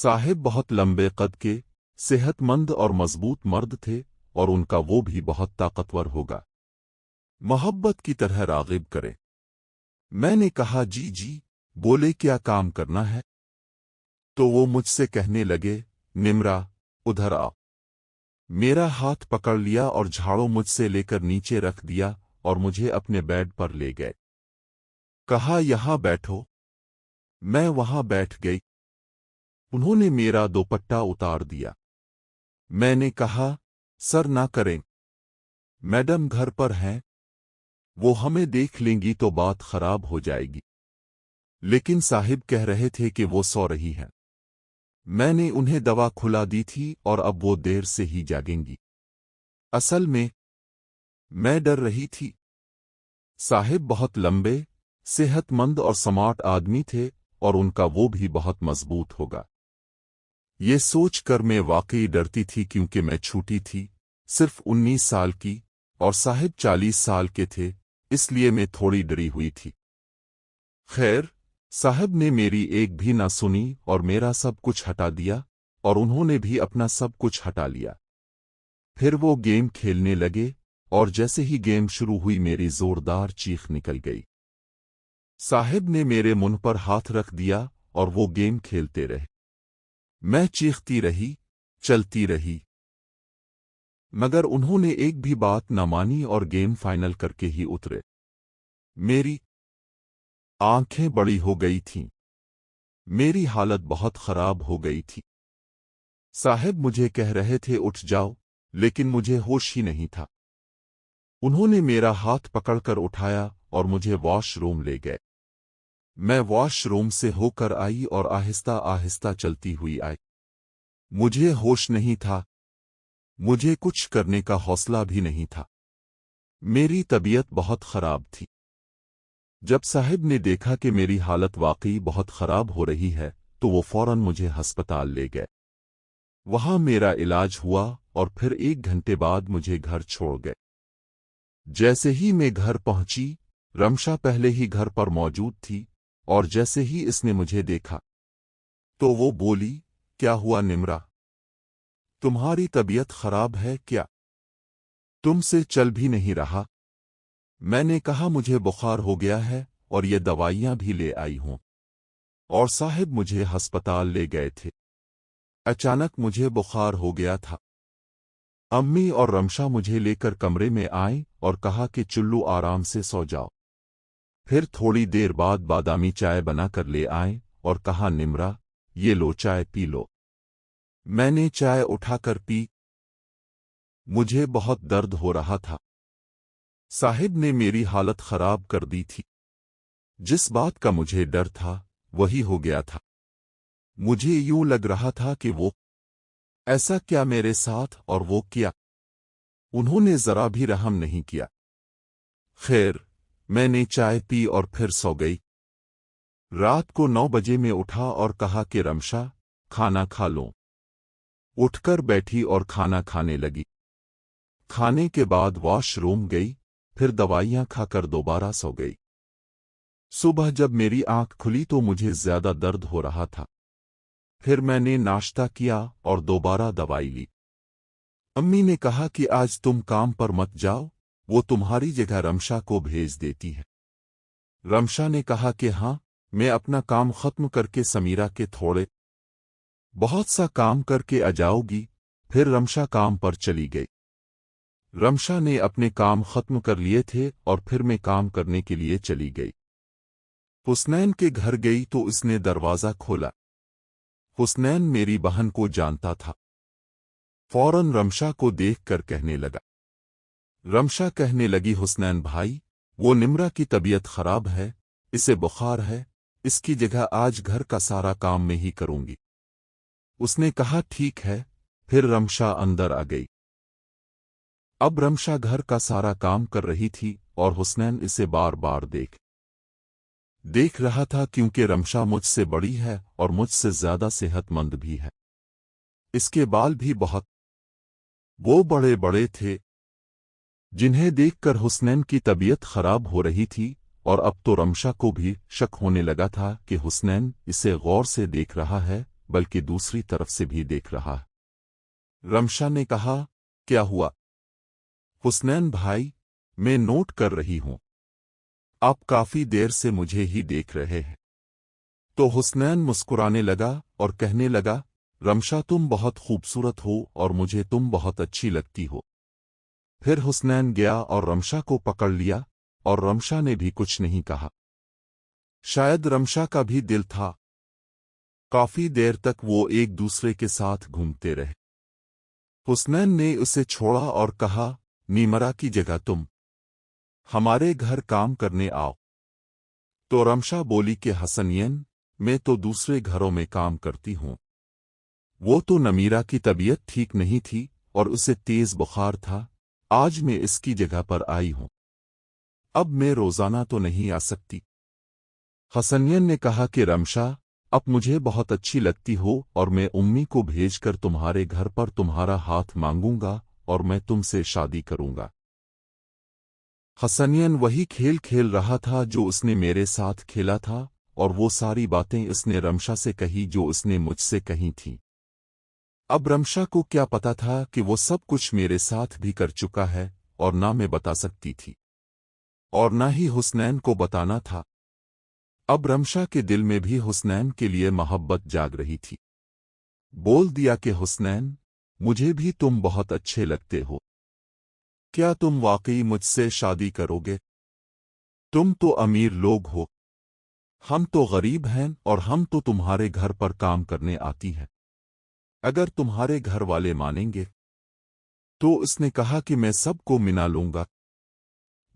साहिब बहुत लंबे कद के, सेहतमंद और मजबूत मर्द थे और उनका वो भी बहुत ताकतवर होगा, मोहब्बत की तरह रागिब करे। मैंने कहा जी जी। बोले क्या काम करना है? तो वो मुझसे कहने लगे, निम्रा उधर आओ। मेरा हाथ पकड़ लिया और झाड़ू मुझसे लेकर नीचे रख दिया और मुझे अपने बेड पर ले गए। कहा यहां बैठो। मैं वहां बैठ गई। उन्होंने मेरा दोपट्टा उतार दिया। मैंने कहा सर ना करें, मैडम घर पर हैं, वो हमें देख लेंगी तो बात खराब हो जाएगी। लेकिन साहिब कह रहे थे कि वो सो रही हैं। मैंने उन्हें दवा खुला दी थी और अब वो देर से ही जागेंगी। असल में मैं डर रही थी। साहिब बहुत लंबे, सेहतमंद और स्मार्ट आदमी थे और उनका वो भी बहुत मजबूत होगा। ये सोचकर मैं वाकई डरती थी क्योंकि मैं छोटी थी, सिर्फ 19 साल की, और साहिब 40 साल के थे, इसलिए मैं थोड़ी डरी हुई थी। खैर, साहब ने मेरी एक भी ना सुनी और मेरा सब कुछ हटा दिया और उन्होंने भी अपना सब कुछ हटा लिया। फिर वो गेम खेलने लगे और जैसे ही गेम शुरू हुई मेरी जोरदार चीख निकल गई। साहिब ने मेरे मुंह पर हाथ रख दिया और वो गेम खेलते रहे। मैं चीखती रही, चलती रही, मगर उन्होंने एक भी बात न मानी और गेम फाइनल करके ही उतरे। मेरी आंखें बड़ी हो गई थीं। मेरी हालत बहुत खराब हो गई थी। साहिब मुझे कह रहे थे उठ जाओ, लेकिन मुझे होश ही नहीं था। उन्होंने मेरा हाथ पकड़कर उठाया और मुझे वॉशरूम ले गए। मैं वॉशरूम से होकर आई और आहिस्ता आहिस्ता चलती हुई आई। मुझे होश नहीं था, मुझे कुछ करने का हौसला भी नहीं था। मेरी तबीयत बहुत खराब थी। जब साहिब ने देखा कि मेरी हालत वाकई बहुत खराब हो रही है, तो वो फौरन मुझे अस्पताल ले गए। वहां मेरा इलाज हुआ और फिर 1 घंटे बाद मुझे घर छोड़ गए। जैसे ही मैं घर पहुंची, रमशा पहले ही घर पर मौजूद थी और जैसे ही इसने मुझे देखा तो वो बोली, क्या हुआ निम्रा? तुम्हारी तबीयत खराब है क्या? तुमसे चल भी नहीं रहा। मैंने कहा मुझे बुखार हो गया है और ये दवाइयां भी ले आई हूं। और साहिब मुझे अस्पताल ले गए थे। अचानक मुझे बुखार हो गया था। अम्मी और रमशा मुझे लेकर कमरे में आए और कहा कि चुल्लू आराम से सो जाओ। फिर थोड़ी देर बाद बादामी चाय बनाकर ले आए और कहा निम्रा, ये लो चाय पी लो। मैंने चाय उठाकर पी। मुझे बहुत दर्द हो रहा था। साहिब ने मेरी हालत खराब कर दी थी। जिस बात का मुझे डर था वही हो गया था। मुझे यूं लग रहा था कि वो ऐसा क्या मेरे साथ और वो क्या। उन्होंने जरा भी रहम नहीं किया। खैर, मैंने चाय पी और फिर सो गई। रात को 9 बजे में उठा और कहा कि रमशा, खाना खा लो। उठकर बैठी और खाना खाने लगी। खाने के बाद वॉशरूम गई, फिर दवाइयां खाकर दोबारा सो गई। सुबह जब मेरी आंख खुली तो मुझे ज्यादा दर्द हो रहा था। फिर मैंने नाश्ता किया और दोबारा दवाई ली। अम्मी ने कहा कि आज तुम काम पर मत जाओ, वो तुम्हारी जगह रमशा को भेज देती है। रमशा ने कहा कि हाँ, मैं अपना काम खत्म करके समीरा के थोड़े बहुत सा काम करके आ जाऊंगी। फिर रमशा काम पर चली गई। रमशा ने अपने काम खत्म कर लिए थे और फिर मैं काम करने के लिए चली गई। हुसनैन के घर गई तो उसने दरवाज़ा खोला। हुसनैन मेरी बहन को जानता था। फौरन रमशा को देखकर कहने लगा। रमशा कहने लगी, हुसनैन भाई, वो निम्रा की तबीयत खराब है, इसे बुखार है, इसकी जगह आज घर का सारा काम मैं ही करूंगी। उसने कहा ठीक है। फिर रमशा अंदर आ गई। अब रमशा घर का सारा काम कर रही थी और हुसनैन इसे बार बार देख रहा था क्योंकि रमशा मुझसे बड़ी है और मुझसे ज्यादा सेहतमंद भी है। इसके बाल भी बहुत वो बड़े बड़े थे, जिन्हें देखकर हुसनैन की तबीयत खराब हो रही थी और अब तो रमशा को भी शक होने लगा था कि हुसनैन इसे गौर से देख रहा है बल्कि दूसरी तरफ से भी देख रहा है। रमशा ने कहा, क्या हुआ? हुसनैन भाई, मैं नोट कर रही हूं। आप काफी देर से मुझे ही देख रहे हैं। तो हुसनैन मुस्कुराने लगा और कहने लगा, रमशा तुम बहुत खूबसूरत हो और मुझे तुम बहुत अच्छी लगती हो। फिर हुसनैन गया और रमशा को पकड़ लिया और रमशा ने भी कुछ नहीं कहा। शायद रमशा का भी दिल था। काफी देर तक वो एक दूसरे के साथ घूमते रहे। हुसनैन ने उसे छोड़ा और कहा, नीमरा की जगह तुम हमारे घर काम करने आओ। तो रमशा बोली कि हसनयन, मैं तो दूसरे घरों में काम करती हूं। वो तो नमीरा की तबीयत ठीक नहीं थी और उसे तेज बुखार था। आज मैं इसकी जगह पर आई हूं। अब मैं रोजाना तो नहीं आ सकती। हसनयन ने कहा कि रमशा, अब मुझे बहुत अच्छी लगती हो और मैं उम्मी को भेजकर तुम्हारे घर पर तुम्हारा हाथ मांगूंगा और मैं तुमसे शादी करूंगा। हसनयन वही खेल खेल रहा था जो उसने मेरे साथ खेला था और वो सारी बातें उसने रमशा से कही जो उसने मुझसे कही थीं। अब रमशा को क्या पता था कि वो सब कुछ मेरे साथ भी कर चुका है और ना मैं बता सकती थी और ना ही हुसनैन को बताना था। अब रमशा के दिल में भी हुसनैन के लिए मोहब्बत जाग रही थी। बोल दिया कि हुसनैन, मुझे भी तुम बहुत अच्छे लगते हो। क्या तुम वाकई मुझसे शादी करोगे? तुम तो अमीर लोग हो, हम तो गरीब हैं और हम तो तुम्हारे घर पर काम करने आती हैं। अगर तुम्हारे घर वाले मानेंगे तो उसने कहा कि मैं सबको मिला लूंगा।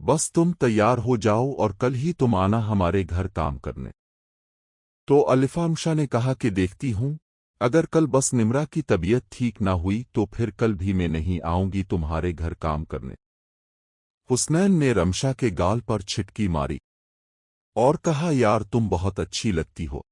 बस तुम तैयार हो जाओ और कल ही तुम आना हमारे घर काम करने। तो अलिफामशा ने कहा कि देखती हूं, अगर कल बस निमरा की तबीयत ठीक ना हुई तो फिर कल भी मैं नहीं आऊंगी तुम्हारे घर काम करने। हुसनैन ने रमशा के गाल पर छिटकी मारी और कहा, यार तुम बहुत अच्छी लगती हो।